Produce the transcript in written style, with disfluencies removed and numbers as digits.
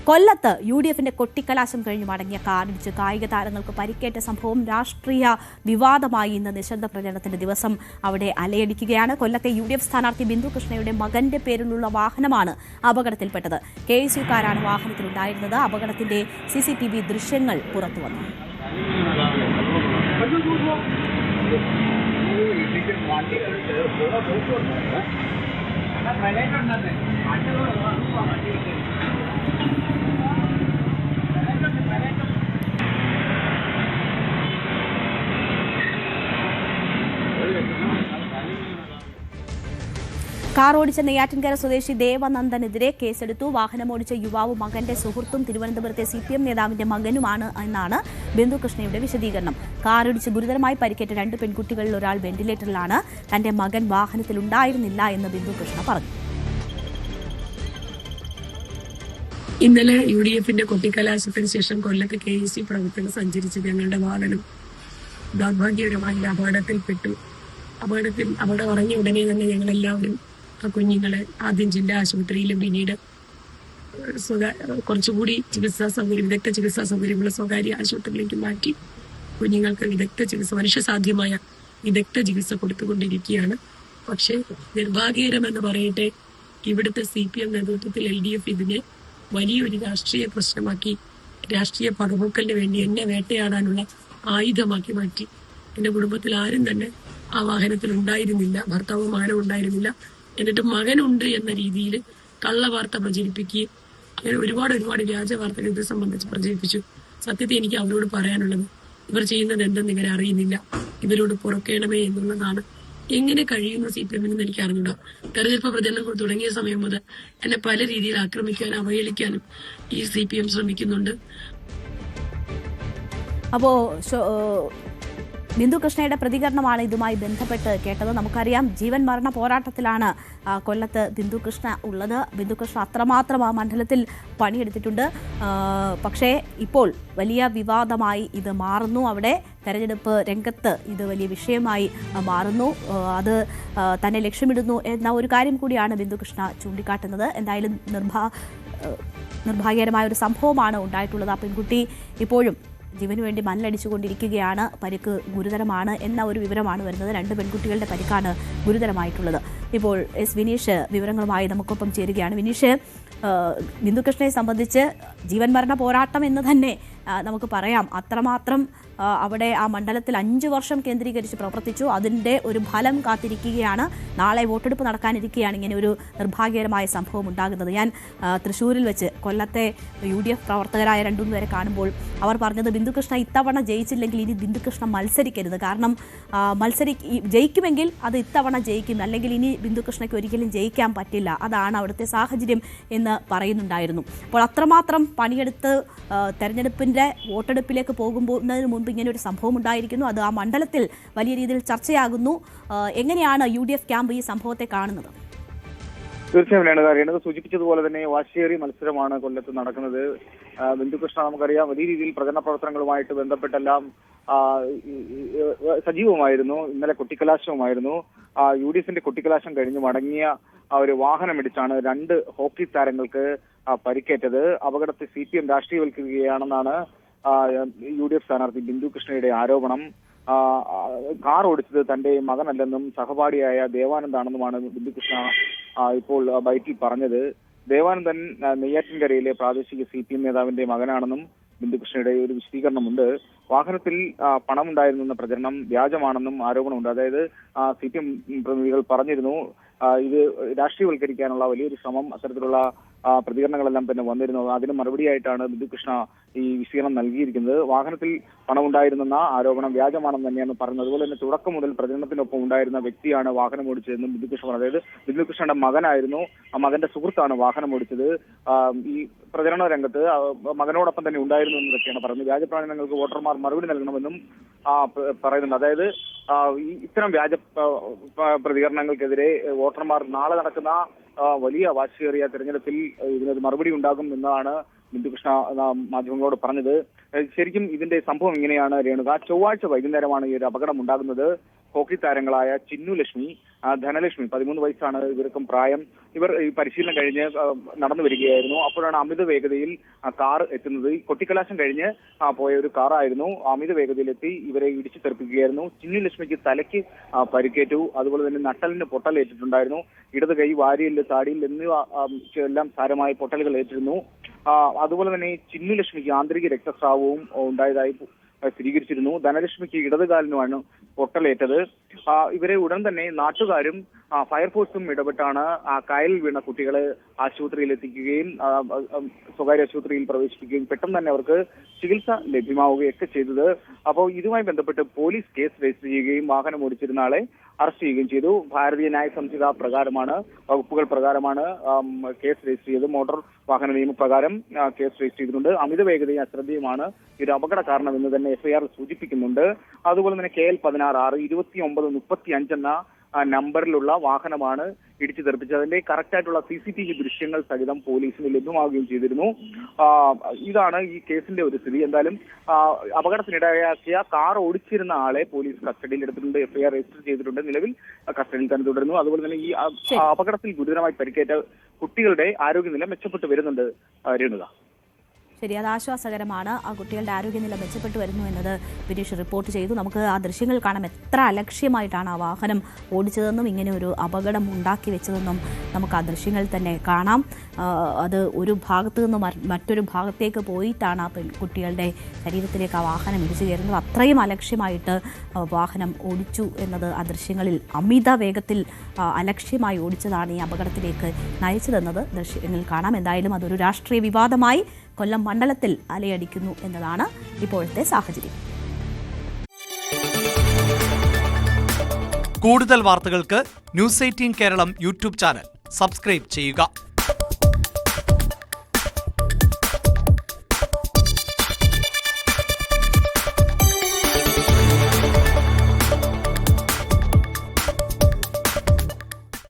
കൊല്ലത്ത് UDFന്റെ കൊട്ടിക്കലാശം കഴിഞ്ഞ് മടങ്ങിയ കാറിടിച്ച് കായിക താരങ്ങൾക്ക് പരിക്കേറ്റ സംഭവം രാഷ്ട്രീയ വിവാദമായി. ഇന്ന് നിശബ്ദ പ്രചരണത്തിന്റെ ദിവസം അവിടെ അലയടിക്കുകയാണ്. കൊല്ലത്തെ UDF സ്ഥാനാർത്ഥി ബിന്ദു കൃഷ്ണയുടെ മകന്റെ പേരിലുള്ള വാഹനമാണ് അപകടത്തിൽപ്പെട്ടത്. KSUക്കാരാണ് വാഹനത്തിലുണ്ടായിരുന്നത്. അപകടത്തിന്റെ CCTV ദൃശ്യങ്ങൾ പുറത്തുവന്നു. കാർ ഓടിച്ച നെയ്യാറ്റിൻകര സ്വദേശി ദേവനന്ദനെതിരെ കേസെടുത്തു. വാഹനമോടിച്ച യുവാവ് മകന്റെ സുഹൃത്തും തിരുവനന്തപുരത്തെ CPM നേതാവിന്റെ മകനുമാണ് എന്നാണ് ബിന്ദു കൃഷ്ണയുടെ വിശദീകരണം. കാറിടിച്ച് ഗുരുതരമായി പരിക്കേറ്റ 2 പെൺകുട്ടികളിൽ ഒരാൾ വെന്റിലേറ്ററിലാണ്. തന്റെ മകൻ വാഹനത്തിലുണ്ടായിരുന്നില്ല എന്ന് ബിന്ദു കൃഷ്ണ പറഞ്ഞു. ഇന്നലെ UDFന്റെ കൊട്ടിക്കലാശത്തിന് ശേഷം കൊല്ലത്ത് KSU പ്രവർത്തകർ സഞ്ചരിച്ച് ഞങ്ങളുടെ വാഹനം ദൗർഭാഗ്യകരമായ അപകടത്തിൽപ്പെട്ടു. അപകടം ഇറങ്ങിയ ഉടനെ തന്നെ ഞങ്ങളെല്ലാവരും ആ കുഞ്ഞുങ്ങളെ ആദ്യം ജില്ലാ ആശുപത്രിയിലും പിന്നീട് കുറച്ചുകൂടി വിദഗ്ധ ചികിത്സാ സൗകര്യമുള്ള സ്വകാര്യ ആശുപത്രിയിലേക്ക് മാറ്റി കുഞ്ഞുങ്ങൾക്ക് മനുഷ്യസാധ്യമായ വിദഗ്ധ ചികിത്സ കൊടുത്തുകൊണ്ടിരിക്കുകയാണ്. പക്ഷേ നിർഭാഗ്യകരമെന്ന് പറയട്ടെ, ഇവിടുത്തെ CPM നേതൃത്വത്തിൽ LDF ഇതിനെ വലിയൊരു രാഷ്ട്രീയ പ്രശ്നമാക്കി, രാഷ്ട്രീയ പകപോക്കലിന് വേണ്ടി എന്നെ വേട്ടയാടാനുള്ള ആയുധമാക്കി മാറ്റി. എന്റെ കുടുംബത്തിൽ ആരും തന്നെ ആ വാഹനത്തിൽ ഉണ്ടായിരുന്നില്ല. ഭർത്താവും മകനും ഉണ്ടായിരുന്നില്ല. എന്നിട്ട് മകനുണ്ട് എന്ന രീതിയിൽ കള്ളവാർത്ത പ്രചരിപ്പിക്കുകയും അങ്ങനെ ഒരുപാട് വ്യാജ വാർത്തകൾ ഇത് സംബന്ധിച്ച് പ്രചരിപ്പിച്ചു. സത്യത്തിൽ എനിക്ക് അവരോട് പറയാനുള്ളത്, ഇവർ ചെയ്യുന്നത് എന്തെന്ന് ഇവരെ അറിയുന്നില്ല. ഇവരോട് പുറക്കേണമേ എന്നുള്ളതാണ്. എങ്ങനെ കഴിയുന്ന CPM എന്ന് എനിക്ക് അറിഞ്ഞൂടാ. തെരഞ്ഞെടുപ്പ് പ്രചരണം തുടങ്ങിയ സമയം മുതൽ എന്നെ പല രീതിയിൽ ആക്രമിക്കാനും അവഹേളിക്കാനും ഈ CPM ശ്രമിക്കുന്നുണ്ട്. അപ്പോ ബിന്ദു കൃഷ്ണയുടെ പ്രതികരണമാണ് ഇതുമായി ബന്ധപ്പെട്ട് കേട്ടത്. നമുക്കറിയാം, ജീവൻ മരണ പോരാട്ടത്തിലാണ് കൊല്ലത്ത് ബിന്ദു കൃഷ്ണ ഉള്ളത്. ബിന്ദു കൃഷ്ണ അത്രമാത്രം ആ മണ്ഡലത്തിൽ പണിയെടുത്തിട്ടുണ്ട്. പക്ഷേ ഇപ്പോൾ വലിയ വിവാദമായി ഇത് മാറുന്നു. അവിടെ തെരഞ്ഞെടുപ്പ് രംഗത്ത് ഇത് വലിയ വിഷയമായി മാറുന്നു. അത് തന്നെ ലക്ഷ്യമിടുന്നു എന്ന ഒരു കാര്യം കൂടിയാണ് ബിന്ദു കൃഷ്ണ ചൂണ്ടിക്കാട്ടുന്നത്. എന്തായാലും നിർഭാഗ്യകരമായ ഒരു സംഭവമാണ് ഉണ്ടായിട്ടുള്ളത്. ആ പെൺകുട്ടി ഇപ്പോഴും ജീവന് വേണ്ടി മല്ലടിച്ചുകൊണ്ടിരിക്കുകയാണ്. പരിക്ക് ഗുരുതരമാണ് എന്ന ഒരു വിവരമാണ് വരുന്നത്. 2 പെൺകുട്ടികളുടെ പരിക്കാണ് ഗുരുതരമായിട്ടുള്ളത്. ഇപ്പോൾ വിനീഷ് വിവരങ്ങളുമായി നമുക്കൊപ്പം ചേരുകയാണ്. വിനീഷ്, ബിന്ദുകൃഷ്ണയെ സംബന്ധിച്ച് ജീവൻ മരണ പോരാട്ടം എന്ന് തന്നെ നമുക്ക് പറയാം. അത്രമാത്രം അവിടെ ആ മണ്ഡലത്തിൽ 5 വർഷം കേന്ദ്രീകരിച്ച് പ്രവർത്തിച്ചു. അതിൻ്റെ ഒരു ഫലം കാത്തിരിക്കുകയാണ്. നാളെ വോട്ടെടുപ്പ് നടക്കാനിരിക്കുകയാണ് ഇങ്ങനെ ഒരു നിർഭാഗ്യകരമായ സംഭവം ഉണ്ടാകുന്നത്. ഞാൻ തൃശ്ശൂരിൽ വെച്ച് കൊല്ലത്തെ UDF പ്രവർത്തകരായ 2 പേരെ കാണുമ്പോൾ അവർ പറഞ്ഞത്, ബിന്ദുകൃഷ്ണ ഇത്തവണ ജയിച്ചില്ലെങ്കിൽ ഇനി ബിന്ദുകൃഷ്ണ മത്സരിക്കരുത്. കാരണം ജയിക്കുമെങ്കിൽ അത് ഇത്തവണ ജയിക്കും, അല്ലെങ്കിൽ ഇനി ബിന്ദുകൃഷ്ണയ്ക്ക് ഒരിക്കലും ജയിക്കാൻ പറ്റില്ല. അതാണ് അവിടുത്തെ സാഹചര്യം എന്ന് പറയുന്നുണ്ടായിരുന്നു. അപ്പോൾ അത്രമാത്രം പണിയെടുത്ത് തെരഞ്ഞെടുപ്പിൻ്റെ വോട്ടെടുപ്പിലേക്ക് പോകുന്നതിന് മുൻപ് ഇങ്ങനെ ഒരു സംഭവം ഉണ്ടായിരിക്കുന്നു. അത് ആ മണ്ഡലത്തിൽ വലിയ രീതിയിൽ ചർച്ചയാകുന്നു. എങ്ങനെയാണ് UDF ക്യാമ്പ് ഈ സംഭവത്തെ കാണുന്നത്? തീർച്ചയായും അറിയേണ്ടത് സൂചിപ്പിച്ചതുപോലെ തന്നെ വാശിയേറിയ മത്സരമാണ് കൊല്ലത്ത് നടക്കുന്നത്. ബിന്ദുകൃഷ്ണ നമുക്കറിയാം വലിയ രീതിയിൽ പ്രചരണ പ്രവർത്തനങ്ങളുമായിട്ട് ബന്ധപ്പെട്ടെല്ലാം സജീവമായിരുന്നു. ഇന്നലെ കൊട്ടിക്കലാശവുമായിരുന്നു. UDFന്റെ കൊട്ടിക്കലാശം കഴിഞ്ഞ് മടങ്ങിയ ഒരു വാഹനമിടിച്ചാണ് 2 ഹോക്കി താരങ്ങൾക്ക് പരിക്കേറ്റത്. അപകടത്തെ CPM രാഷ്ട്രീയവൽക്കരിക്കുകയാണെന്നാണ് UDF സ്ഥാനാർത്ഥി ബിന്ദു കൃഷ്ണയുടെ ആരോപണം. കാർ ഓടിച്ചത് തന്റെ മകനല്ലെന്നും സഹപാഠിയായ ദേവാനന്ദാണെന്നുമാണ് ബിന്ദുകൃഷ്ണ ഇപ്പോൾ ബൈക്കിൽ പറഞ്ഞത്. ദേവാനന്ദൻ നെയ്യാറ്റിൻകരയിലെ പ്രാദേശിക CPM നേതാവിന്റെ മകനാണെന്നും ബിന്ദുകൃഷ്ണയുടെ ഒരു വിശദീകരണമുണ്ട്. വാഹനത്തിൽ പണമുണ്ടായിരുന്നു എന്ന പ്രചരണം വ്യാജമാണെന്നും ആരോപണമുണ്ട്. അതായത് CPM പ്രതിനിധികൾ പറഞ്ഞിരുന്നു ഇത് രാഷ്ട്രീയവൽക്കരിക്കാനുള്ള വലിയൊരു ശ്രമം, അത്തരത്തിലുള്ള പ്രതികരണങ്ങളെല്ലാം തന്നെ വന്നിരുന്നു. അതിന് മറുപടിയായിട്ടാണ് ബിന്ദുകൃഷ്ണ ഈ വിശദീകരണം നൽകിയിരിക്കുന്നത്. വാഹനത്തിൽ പണമുണ്ടായിരുന്നെന്ന ആരോപണം വ്യാജമാണെന്ന് തന്നെയാണ് പറയുന്നത്. അതുപോലെ തന്നെ തുടക്കം മുതൽ പ്രചരണത്തിനൊപ്പം ഉണ്ടായിരുന്ന വ്യക്തിയാണ് വാഹനം ഓടിച്ചതെന്നും ബിന്ദുകൃഷ്ണ പറഞ്ഞു. അതായത് ബിന്ദുകൃഷ്ണയുടെ മകനായിരുന്നു, ആ മകന്റെ സുഹൃത്താണ് വാഹനം ഓടിച്ചത്. ഈ പ്രചരണ രംഗത്ത് മകനോടൊപ്പം തന്നെ ഉണ്ടായിരുന്നു എന്നതൊക്കെയാണ് പറയുന്നത്. വ്യാജ പ്രചരണങ്ങൾക്ക് വോട്ടർമാർ മറുപടി നൽകണമെന്നും പറയുന്നുണ്ട്. അതായത് ഇത്തരം വ്യാജ പ്രതികരണങ്ങൾക്കെതിരെ വോട്ടർമാർ നാളെ നടക്കുന്ന വലിയ വാശിയേറിയ തെരഞ്ഞെടുപ്പിൽ ഇതിനൊരു മറുപടി ഉണ്ടാകും എന്നാണ് ബിന്ദുകൃഷ്ണ മാധ്യമങ്ങളോട് പറഞ്ഞത്. ശരിക്കും ഇതിന്റെ സംഭവം ഇങ്ങനെയാണ് രേണുക. ചൊവ്വാഴ്ച വൈകുന്നേരമാണ് ഈ ഒരു അപകടം ഉണ്ടാകുന്നത്. ഹോക്കി താരങ്ങളായ ചിന്നു ലക്ഷ്മി, ധനലക്ഷ്മി, 13 വയസ്സാണ് ഇവർക്കും പ്രായം. ഇവർ ഈ പരിശീലനം കഴിഞ്ഞ് നടന്നു വരികയായിരുന്നു. അപ്പോഴാണ് അമിത വേഗതയിൽ കാർ എത്തുന്നത്. ഈ കൊട്ടിക്കലാശം കഴിഞ്ഞ് പോയ ഒരു കാറായിരുന്നു. അമിത വേഗതയിലെത്തി ഇവരെ ഇടിച്ചു തെറിപ്പിക്കുകയായിരുന്നു. ചിന്നു ലക്ഷ്മിക്ക് തലയ്ക്ക് പരിക്കേറ്റു. അതുപോലെ തന്നെ നട്ടലിന് പൊട്ടലേറ്റിട്ടുണ്ടായിരുന്നു. ഇടത് കൈ, വാരിയല്, താടിയിൽ എന്നിവ എല്ലാം സാരമായ പൊട്ടലുകൾ ഏറ്റിരുന്നു. അതുപോലെ തന്നെ ചിന്നു ലക്ഷ്മിക്ക് ആന്തരിക രക്തസ്രാവവും ഉണ്ടായതായി സ്ഥിരീകരിച്ചിരുന്നു. ധനലക്ഷ്മിക്ക് ഇടതുകാലിനുമാണ് പൊട്ടലേറ്റത്. ഇവരെ ഉടൻ തന്നെ നാട്ടുകാരും ഫയർഫോഴ്സും ഇടപെട്ടാണ് കായലിൽ വീണ കുട്ടികളെ ആശുപത്രിയിൽ എത്തിക്കുകയും സ്വകാര്യ ആശുപത്രിയിൽ പ്രവേശിപ്പിക്കുകയും പെട്ടെന്ന് തന്നെ അവർക്ക് ചികിത്സ ലഭ്യമാവുകയൊക്കെ ചെയ്തത്. അപ്പോൾ ഇതുമായി ബന്ധപ്പെട്ട് പോലീസ് കേസ് രജിസ്റ്റർ ചെയ്യുകയും വാഹനം ഓടിച്ചിരുന്ന ആളെ അറസ്റ്റ് ചെയ്യുകയും ചെയ്തു. ഭാരതീയ ന്യായ സംഹിത പ്രകാരമാണ്, വകുപ്പുകൾ പ്രകാരമാണ് കേസ് രജിസ്റ്റർ ചെയ്തത്. മോട്ടോർ വാഹന നിയമപ്രകാരം കേസ് രജിസ്റ്റർ ചെയ്തിട്ടുണ്ട്. അമിത വേഗതയും അശ്രദ്ധയുമാണ് ഈ ഒരു അപകട കാരണം എന്ന് തന്നെ എഫ്ഐആർ സൂചിപ്പിക്കുന്നുണ്ട്. അതുപോലെ തന്നെ KL 16 2935 എന്ന നമ്പറിലുള്ള വാഹനമാണ് ഇടിച്ചു തെറിപ്പിച്ചത്. അതിന്റെ കറക്റ്റ് ആയിട്ടുള്ള CCTV ദൃശ്യങ്ങൾ സഹിതം പോലീസിന് ലഭ്യമാവുകയും ചെയ്തിരുന്നു. ഇതാണ് ഈ കേസിന്റെ ഒരു സ്ഥിതി. എന്തായാലും അപകടത്തിനിടയാക്കിയ കാർ ഓടിച്ചിരുന്ന ആളെ പോലീസ് കസ്റ്റഡിയിൽ എടുത്തിട്ടുണ്ട്. എഫ്ഐആർ രജിസ്റ്റർ ചെയ്തിട്ടുണ്ട്. നിലവിൽ കസ്റ്റഡിയിൽ തന്നെ തുടരുന്നു. അതുപോലെ തന്നെ ഈ അപകടത്തിൽ ഗുരുതരമായി പരിക്കേറ്റ കുട്ടികളുടെ ആരോഗ്യനില മെച്ചപ്പെട്ടു വരുന്നുണ്ട്. രേണുക, ശരി, അത് ആശ്വാസകരമാണ്. ആ കുട്ടികളുടെ ആരോഗ്യനില മെച്ചപ്പെട്ടു വരുന്നു എന്നത് വിനീഷ് റിപ്പോർട്ട് ചെയ്തു. നമുക്ക് ആ ദൃശ്യങ്ങൾ കാണാം. എത്ര അലക്ഷ്യമായിട്ടാണ് ആ വാഹനം ഓടിച്ചതെന്നും ഇങ്ങനെ ഒരു അപകടം ഉണ്ടാക്കി വെച്ചതെന്നും നമുക്ക് ആ ദൃശ്യങ്ങളിൽ തന്നെ കാണാം. അത് ഒരു ഭാഗത്തു നിന്ന് മറ്റൊരു ഭാഗത്തേക്ക് പോയിട്ടാണ് ആ പെൺകുട്ടികളുടെ ശരീരത്തിലേക്ക് ആ വാഹനം ഇടിച്ചു കയറുന്നത്. അത്രയും അലക്ഷ്യമായിട്ട് വാഹനം ഓടിച്ചു എന്നത് ആ ദൃശ്യങ്ങളിൽ അമിത വേഗത്തിൽ അലക്ഷ്യമായി ഓടിച്ചതാണ് ഈ അപകടത്തിലേക്ക് നയിച്ചതെന്നത് ദൃശ്യങ്ങളിൽ കാണാം. എന്തായാലും അതൊരു രാഷ്ട്രീയ വിവാദമായി കൊല്ലം മണ്ഡലത്തിൽ അലയടിക്കുന്നു എന്നതാണ് ഇപ്പോഴത്തെ സാഹചര്യം. കൂടുതൽ വാർത്തകൾക്ക് News 18 Keralam YouTube channel subscribe ചെയ്യുക.